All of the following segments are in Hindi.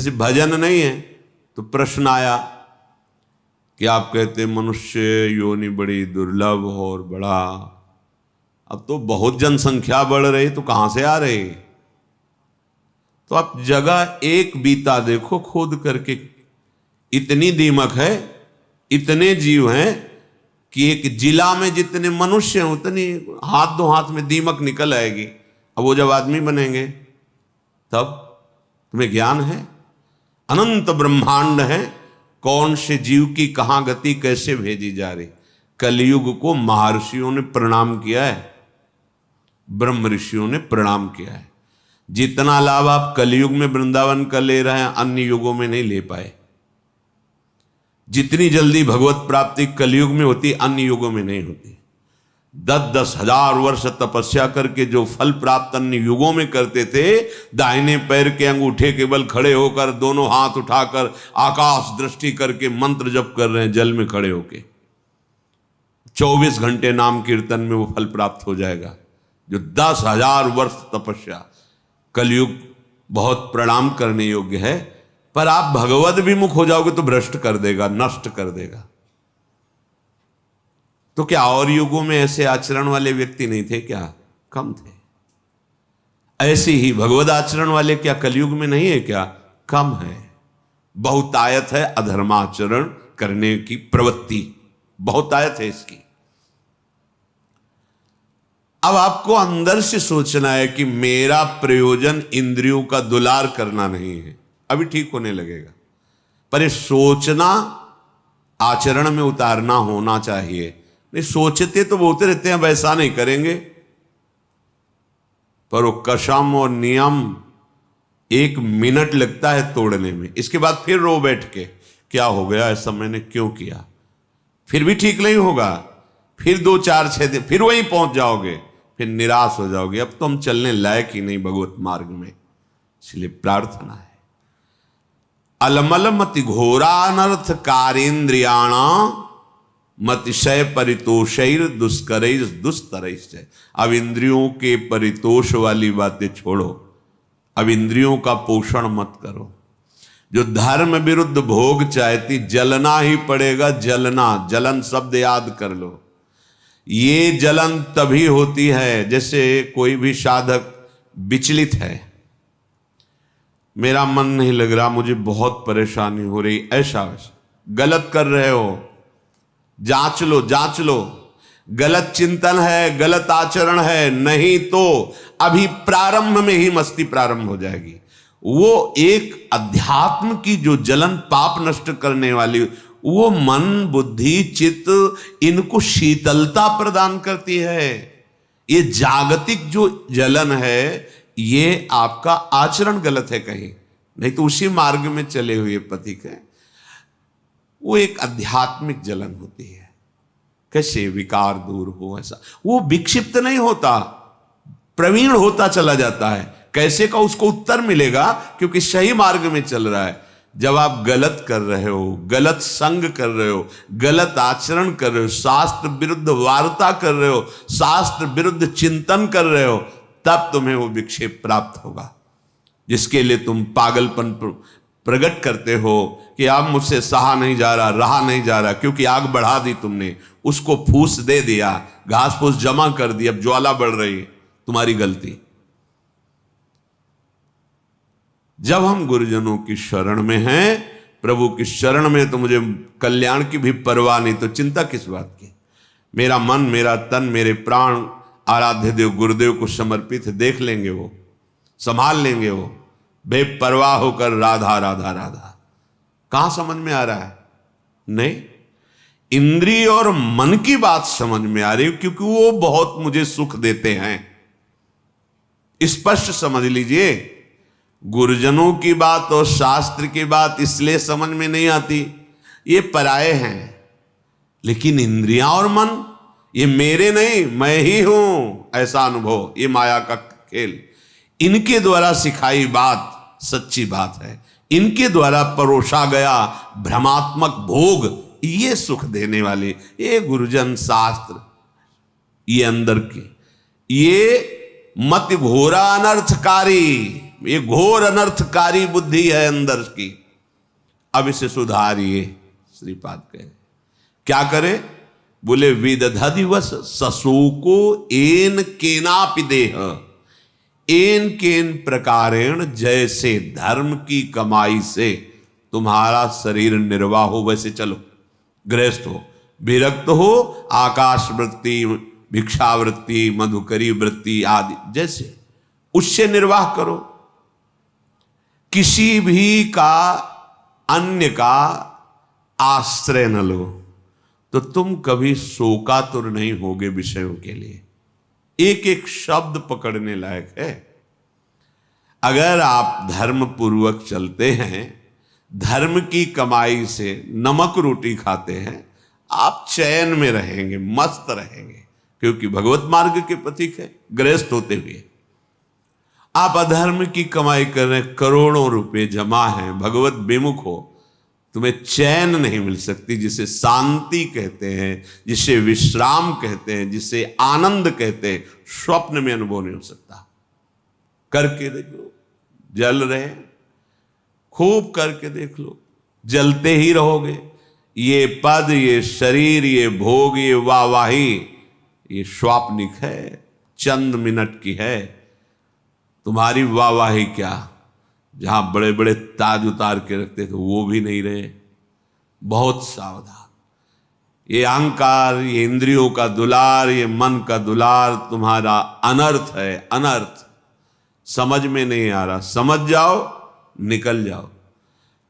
जैसे भजन नहीं है तो प्रश्न आया कि आप कहते मनुष्य योनि बड़ी दुर्लभ और बड़ा, अब तो बहुत जनसंख्या बढ़ रही तो कहां से आ रही? तो आप जगह एक बीता देखो खोद करके, इतनी दीमक है, इतने जीव हैं कि एक जिला में जितने मनुष्य हैं उतनी हाथ दो हाथ में दीमक निकल आएगी। अब वो जब आदमी बनेंगे तब तुम्हें ज्ञान है? अनंत ब्रह्मांड है, कौन से जीव की कहां गति कैसे भेजी जा रही। कलयुग को महर्षियों ने प्रणाम किया है, ब्रह्म ऋषियों ने प्रणाम किया है। जितना लाभ आप कलयुग में वृंदावन का ले रहे हैं अन्य युगों में नहीं ले पाए। जितनी जल्दी भगवत प्राप्ति कलयुग में होती अन्य युगों में नहीं होती। 10-10 हजार वर्ष तपस्या करके जो फल प्राप्त अन्य युगों में करते थे, दाहिने पैर के अंगूठे के बल खड़े होकर दोनों हाथ उठाकर आकाश दृष्टि करके मंत्र जप कर रहे हैं जल में खड़े होके, 24 घंटे नाम कीर्तन में वो फल प्राप्त हो जाएगा। जो 10,000 वर्ष तपस्या, कलयुग बहुत प्रणाम करने योग्य है। पर आप भगवद विमुख हो जाओगे तो भ्रष्ट कर देगा, नष्ट कर देगा। तो क्या और युगों में ऐसे आचरण वाले व्यक्ति नहीं थे क्या? कम थे। ऐसे ही भगवद आचरण वाले क्या कलयुग में नहीं है क्या? कम है। बहुतायत है अधर्माचरण करने की प्रवृत्ति, बहुतायत है इसकी। अब आपको अंदर से सोचना है कि मेरा प्रयोजन इंद्रियों का दुलार करना नहीं है, अभी ठीक होने लगेगा। पर ये सोचना आचरण में उतारना होना चाहिए। नहीं सोचते तो बोलते रहते हैं वैसा नहीं करेंगे, पर वो कसम और नियम 1 मिनट लगता है तोड़ने में। इसके बाद फिर रो बैठ के क्या हो गया, ऐसा मैंने क्यों किया? फिर भी ठीक नहीं होगा, फिर 2-4-6 दिन फिर वहीं पहुंच जाओगे, फिर निराश हो जाओगे। अब तो हम चलने लायक ही नहीं भगवत मार्ग में। इसलिए प्रार्थना है, अलमल मति घोरानर्थ कारेन्द्रियाणा मतिशय परितोषैर दुष्करैर दुस्तरैश्च। अब इंद्रियों के परितोष वाली बातें छोड़ो, अब इंद्रियों का पोषण मत करो। जो धर्म विरुद्ध भोग चाहती, जलना ही पड़ेगा। जलना, जलन शब्द याद कर लो। ये जलन तभी होती है जैसे कोई भी साधक विचलित है, मेरा मन नहीं लग रहा, मुझे बहुत परेशानी हो रही, ऐसा वैसा। गलत कर रहे हो, जांच लो, जांच लो। गलत चिंतन है, गलत आचरण है, नहीं तो अभी प्रारंभ में ही मस्ती प्रारंभ हो जाएगी। वो एक अध्यात्म की जो जलन पाप नष्ट करने वाली, वो मन बुद्धि चित्त इनको शीतलता प्रदान करती है। ये जागतिक जो जलन है, ये आपका आचरण गलत है कहीं, नहीं तो उसी मार्ग में चले हुए पथिक है। वो एक आध्यात्मिक जलन होती है। कैसे विकार दूर हो, ऐसा वो विक्षिप्त नहीं होता, प्रवीण होता चला जाता है। कैसे का उसको उत्तर मिलेगा, क्योंकि सही मार्ग में चल रहा है। जब आप गलत कर रहे हो, गलत संग कर रहे हो, गलत आचरण कर रहे हो, शास्त्र विरुद्ध वार्ता कर रहे हो, शास्त्र विरुद्ध चिंतन कर रहे हो, तब तुम्हें वो विक्षेप प्राप्त होगा, जिसके लिए तुम पागलपन प्रकट करते हो कि अब मुझसे सहा नहीं जा रहा, रहा नहीं जा रहा। क्योंकि आग बढ़ा दी तुमने, उसको फूस दे दिया, घास फूस जमा कर दी, अब ज्वाला बढ़ रही है, तुम्हारी गलती। जब हम गुरुजनों की शरण में हैं, प्रभु की शरण में, तो मुझे कल्याण की भी परवाह नहीं, तो चिंता किस बात की? मेरा मन, मेरा तन, मेरे प्राण आराध्य देव गुरुदेव को समर्पित है, देख लेंगे वो, संभाल लेंगे वो, बेपरवाह होकर राधा राधा राधा। कहां समझ में आ रहा है? नहीं, इंद्रिय और मन की बात समझ में आ रही है, क्योंकि वो बहुत मुझे सुख देते हैं। स्पष्ट समझ लीजिए, गुरुजनों की बात और शास्त्र की बात इसलिए समझ में नहीं आती, ये पराये हैं। लेकिन इंद्रियां और मन, ये मेरे नहीं, मैं ही हूं, ऐसा अनुभव, ये माया का खेल, इनके द्वारा सिखाई बात सच्ची बात है। इनके द्वारा परोसा गया भ्रमात्मक भोग, ये सुख देने वाले, ये गुरुजन शास्त्र, ये अंदर की, ये मत घोरा अनर्थकारी, ये घोर अनर्थकारी बुद्धि है अंदर की, अब इसे सुधारिए। श्रीपाद कहे क्या करे? बोले विदधदिवस सशोको एन केनापि देह, एन केन प्रकारेण, जैसे धर्म की कमाई से तुम्हारा शरीर निर्वाह हो वैसे चलो। गृहस्थ हो, विरक्त हो, आकाश वृत्ति, भिक्षावृत्ति, मधुकरी वृत्ति आदि जैसे उससे निर्वाह करो। किसी भी का अन्य का आश्रय न लो, तो तुम कभी शोकातुर नहीं होगे विषयों के लिए। एक एक शब्द पकड़ने लायक है। अगर आप धर्म पूर्वक चलते हैं, धर्म की कमाई से नमक रोटी खाते हैं, आप चैन में रहेंगे, मस्त रहेंगे, क्योंकि भगवत मार्ग के पथिक है। गृहस्थ होते हुए आप अधर्म की कमाई कर रहे हैं, करोड़ों रुपए जमा हैं, भगवत विमुख हो, तुम्हें चैन नहीं मिल सकती, जिसे शांति कहते हैं, जिसे विश्राम कहते हैं, जिसे आनंद कहते हैं, स्वप्न में अनुभव नहीं हो सकता। करके देख लो, जल रहे हैं, खूब करके देख लो, जलते ही रहोगे। ये पद, ये शरीर, ये भोग, ये वाहवाही, ये स्वाप्निक है, चंद मिनट की है। तुम्हारी वाहवाही क्या, जहां बड़े बड़े ताज उतार के रखते थे वो भी नहीं रहे। बहुत सावधान। ये अहंकार, ये इंद्रियों का दुलार, ये मन का दुलार तुम्हारा अनर्थ है, अनर्थ। समझ में नहीं आ रहा, समझ जाओ, निकल जाओ।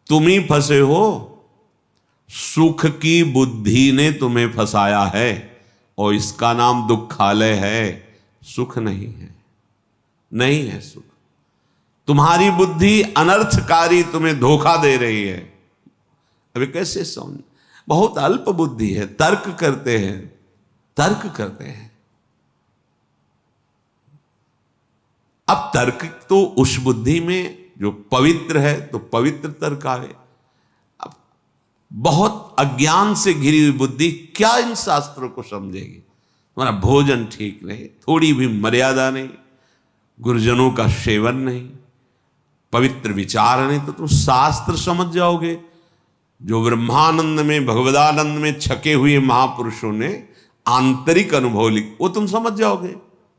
तुम ही फंसे हो, सुख की बुद्धि ने तुम्हें फंसाया है, और इसका नाम दुखालय है, सुख नहीं है, नहीं है सुख। तुम्हारी बुद्धि अनर्थकारी तुम्हें धोखा दे रही है। अभी कैसे समझ? बहुत अल्प बुद्धि है, तर्क करते हैं, तर्क करते हैं। अब तर्क तो उस बुद्धि में जो पवित्र है, तो पवित्र तर्क आवे। अब बहुत अज्ञान से घिरी हुई बुद्धि क्या इन शास्त्रों को समझेगी? तुम्हारा भोजन ठीक नहीं, थोड़ी भी मर्यादा नहीं, गुरुजनों का सेवन नहीं, पवित्र विचार नहीं, तो तुम शास्त्र समझ जाओगे। जो ब्रह्मानंद में, भगवदानंद में छके हुए महापुरुषों ने आंतरिक अनुभव लिख, वो तुम समझ जाओगे।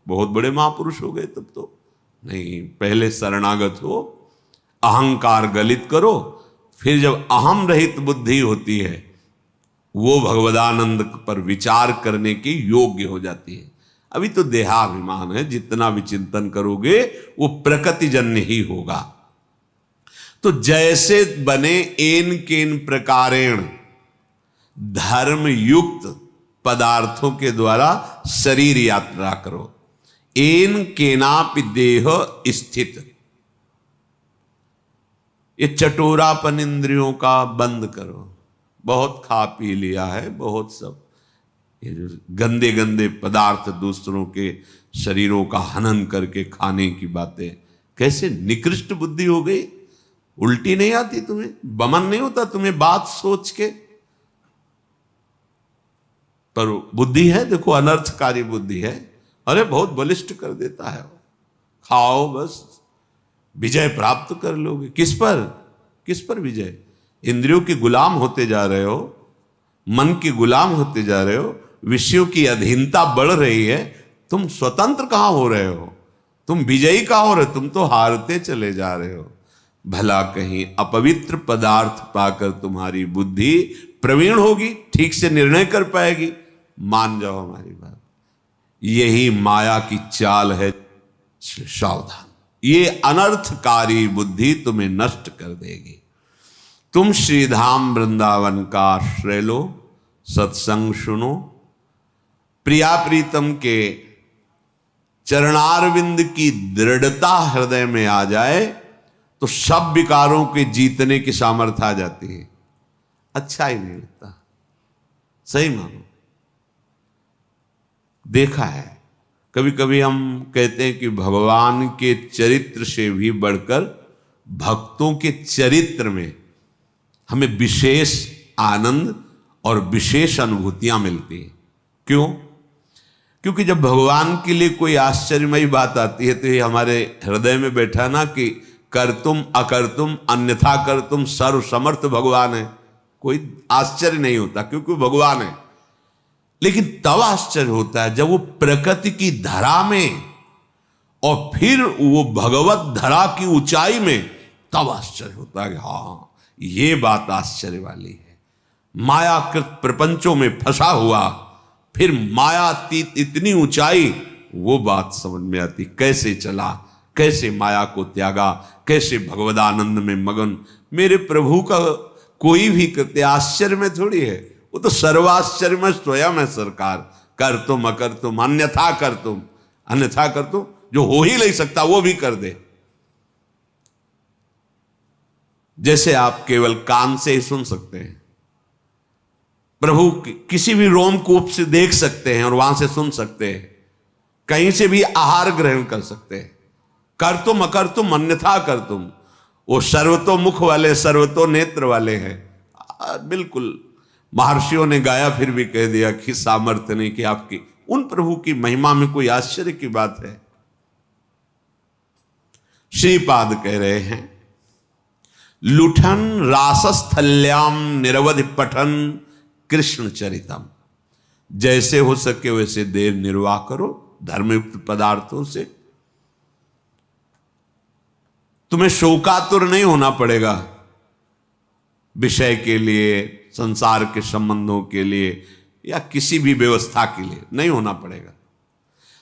बहुत बड़े महापुरुष हो गए तब तो। नहीं, पहले शरणागत हो, अहंकार गलित करो, फिर जब अहम रहित बुद्धि होती है, वो भगवदानंद पर विचार करने की योग्य हो जाती है। अभी तो देहाभिमान है, जितना विचिंतन करोगे वो प्रकृतिजन्य ही होगा। तो जैसे बने एन केन प्रकारेण, धर्म युक्त पदार्थों के द्वारा शरीर यात्रा करो। एन केनापि देह स्थित, ये चटोरापन इंद्रियों का बंद करो। बहुत खा पी लिया है, बहुत सब ये जो गंदे गंदे पदार्थ दूसरों के शरीरों का हनन करके खाने की बातें, कैसे निकृष्ट बुद्धि हो गई। उल्टी नहीं आती तुम्हें? बमन नहीं होता तुम्हें बात सोच के? पर बुद्धि है, देखो अनर्थकारी बुद्धि है। अरे बहुत बलिष्ठ कर देता है, खाओ बस, विजय प्राप्त कर लोगे। किस पर? किस पर विजय? इंद्रियों के गुलाम होते जा रहे हो, मन के गुलाम होते जा रहे हो, विषयों की अधीनता बढ़ रही है। तुम स्वतंत्र कहां हो रहे हो? तुम विजयी कहां हो रहे हो? तुम तो हारते चले जा रहे हो। भला कहीं अपवित्र पदार्थ पाकर तुम्हारी बुद्धि प्रवीण होगी, ठीक से निर्णय कर पाएगी? मान जाओ हमारी बात, यही माया की चाल है। सावधान, ये अनर्थकारी बुद्धि तुम्हें नष्ट कर देगी। तुम श्रीधाम वृंदावन का आश्रय लो, सत्संग सुनो, प्रिया प्रीतम के चरणारविंद की दृढ़ता हृदय में आ जाए तो सब विकारों के जीतने की सामर्थ्य आ जाती है। अच्छा ही नहीं लगता, सही मानो। देखा है, कभी कभी हम कहते हैं कि भगवान के चरित्र से भी बढ़कर भक्तों के चरित्र में हमें विशेष आनंद और विशेष अनुभूतियां मिलती हैं। क्यों? क्योंकि जब भगवान के लिए कोई आश्चर्यमयी बात आती है तो ये हमारे हृदय में बैठा ना कि कर तुम अकर तुम अन्यथा कर तुम सर्व समर्थ भगवान है, कोई आश्चर्य नहीं होता क्योंकि भगवान है। लेकिन तब आश्चर्य होता है जब वो प्रकृति की धरा में और फिर वो भगवत धरा की ऊंचाई में, तब आश्चर्य होता है कि हाँ ये बात आश्चर्य वाली है। मायाकृत प्रपंचों में फंसा हुआ फिर मायातीत इतनी ऊंचाई, वो बात समझ में आती, कैसे चला, कैसे माया को त्यागा, कैसे भगवदानंद में मगन। मेरे प्रभु का कोई भी कृत्य आश्चर्य में थोड़ी है, वो तो सर्वाश्चर्य में स्वयं है सरकार। कर तुम अकर तुम अन्यथा कर तुम, अन्यथा कर तुम, जो हो ही नहीं सकता वो भी कर दे। जैसे आप केवल कान से ही सुन सकते हैं, प्रभु किसी भी रोमकूप से देख सकते हैं और वहां से सुन सकते हैं, कहीं से भी आहार ग्रहण कर सकते हैं। कर तुम अकर तुम अन्यथा कर तुम, वो सर्वतो मुख वाले सर्वतो नेत्र वाले हैं। बिल्कुल महर्षियों ने गाया फिर भी कह दिया कि सामर्थ्य नहीं कि आपकी उन प्रभु की महिमा में कोई आश्चर्य की बात है। श्रीपाद कह रहे हैं, लुठन रासस्थल्याम निरवधि पठन कृष्ण चरितम। जैसे हो सके वैसे देर निर्वाह करो धर्मयुक्त पदार्थों से। तुम्हें शोकातुर नहीं होना पड़ेगा विषय के लिए, संसार के संबंधों के लिए या किसी भी व्यवस्था के लिए नहीं होना पड़ेगा।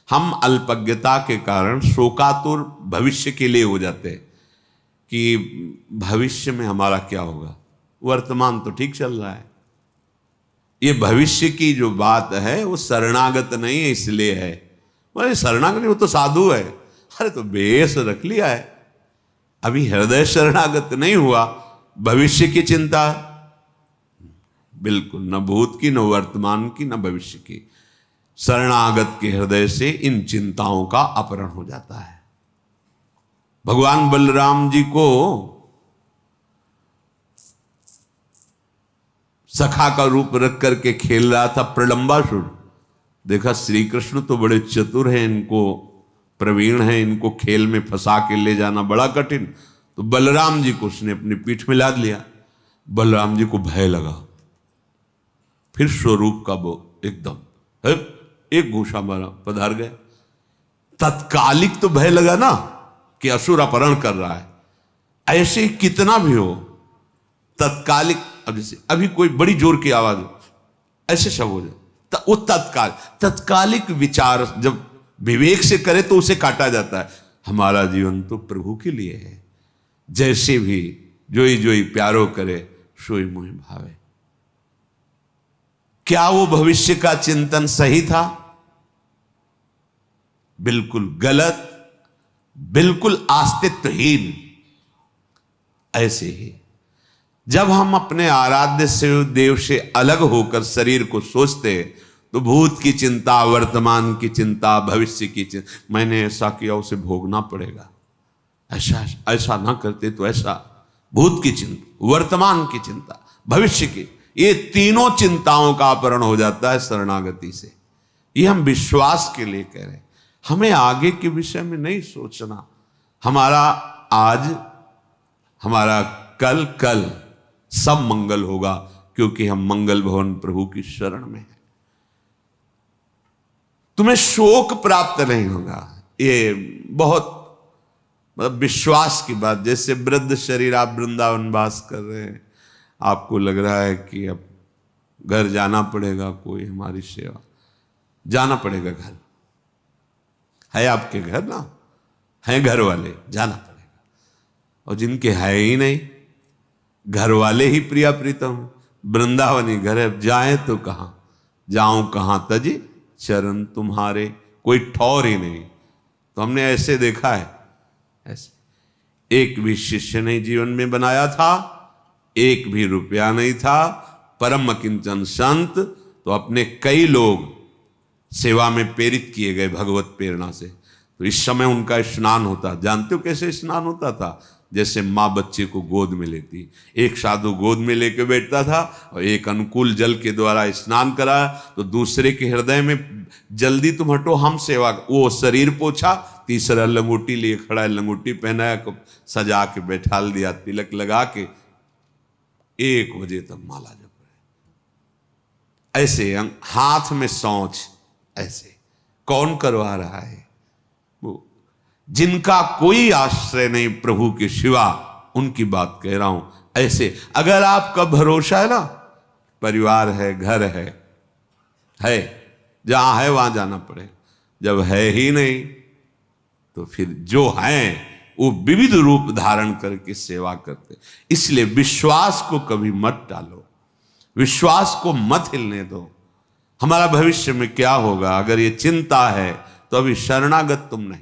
हम अल्पज्ञता के कारण शोकातुर भविष्य के लिए हो जाते हैं कि भविष्य में हमारा क्या होगा, वर्तमान तो ठीक चल रहा है। ये भविष्य की जो बात है वो शरणागत नहीं है इसलिए है। बोले शरणागत नहीं, वो तो साधु है। अरे तो बेस रख लिया है, अभी हृदय शरणागत नहीं हुआ, भविष्य की चिंता बिल्कुल, न भूत की, न वर्तमान की, न भविष्य की। शरणागत के हृदय से इन चिंताओं का अपहरण हो जाता है। भगवान बलराम जी को सखा का रूप रख करके खेल रहा था प्रलंबासुर। देखा श्री कृष्ण तो बड़े चतुर हैं, इनको प्रवीण हैं, इनको खेल में फंसा के ले जाना बड़ा कठिन। तो बलराम जी को उसने अपनी पीठ में लाद लिया। बलराम जी को भय लगा, फिर स्वरूप का वो एकदम एक घूसा मारा, पधार गए। तत्कालिक तो भय लगा ना कि असुर अपहरण कर रहा है। ऐसे कितना भी हो तत्कालिक, अब जैसे अभी कोई बड़ी जोर की आवाज हो, ऐसे सब हो जाए, वो तत्कालिक विचार जब विवेक से करे तो उसे काटा जाता है। हमारा जीवन तो प्रभु के लिए है, जैसे भी जोई जोई प्यारो करे सोई मोहि भावे। क्या वो भविष्य का चिंतन सही था? बिल्कुल गलत, बिल्कुल अस्तित्वहीन। ऐसे ही जब हम अपने आराध्य से देव से अलग होकर शरीर को सोचते तो भूत की चिंता, वर्तमान की चिंता, भविष्य की चिंता, मैंने ऐसा किया उसे भोगना पड़ेगा, ऐसा ना करते तो ऐसा, भूत की चिंता, वर्तमान की चिंता, भविष्य की, ये तीनों चिंताओं का अपहरण हो जाता है शरणागति से। ये हम विश्वास के लिए कह रहे हैं, हमें आगे के विषय में नहीं सोचना। हमारा आज, हमारा कल सब मंगल होगा क्योंकि हम मंगल भवन प्रभु की शरण में हैं। तुम्हें शोक प्राप्त नहीं होगा, ये बहुत मतलब विश्वास की बात। जैसे वृद्ध शरीर, आप वृंदावन वास कर रहे हैं, आपको लग रहा है कि अब घर जाना पड़ेगा, कोई हमारी सेवा, जाना पड़ेगा। घर है आपके, घर ना है, घर वाले, जाना पड़ेगा। और जिनके है ही नहीं, घर वाले ही प्रिया प्रीतम, वृंदावनी घर है, जाए तो कहां, जाऊं कहां तज चरण तुम्हारे, कोई ठौर ही नहीं। तो हमने ऐसे देखा है, ऐसे एक भी शिष्य नहीं जीवन में बनाया था, एक भी रुपया नहीं था, परम किंचन संत। तो अपने कई लोग सेवा में प्रेरित किए गए भगवत प्रेरणा से। तो इस समय उनका स्नान होता, जानते हो कैसे स्नान होता था? जैसे माँ बच्चे को गोद में लेती। एक साधु गोद में लेके बैठता था और एक अनुकूल जल के द्वारा स्नान कराया तो दूसरे के हृदय में जल्दी तुम हटो, हम सेवा। वो शरीर पोछा, तीसरा लंगोटी लिए खड़ा है, लंगोटी पहनाया, सजा के बैठाल दिया, तिलक लगा के 1 बजे तक माला जप रहे। ऐसे हाथ में सौंच, ऐसे कौन करवा रहा है? वो जिनका कोई आश्रय नहीं प्रभु के सिवा, उनकी बात कह रहा हूं। ऐसे अगर आपका भरोसा है ना, परिवार है, घर है, जहां है वहां जाना पड़े। जब है ही नहीं तो फिर जो हैं वो विविध रूप धारण करके सेवा करते। इसलिए विश्वास को कभी मत डालो, विश्वास को मत हिलने दो। हमारा भविष्य में क्या होगा, अगर ये चिंता है तो अभी शरणागत तुम नहीं।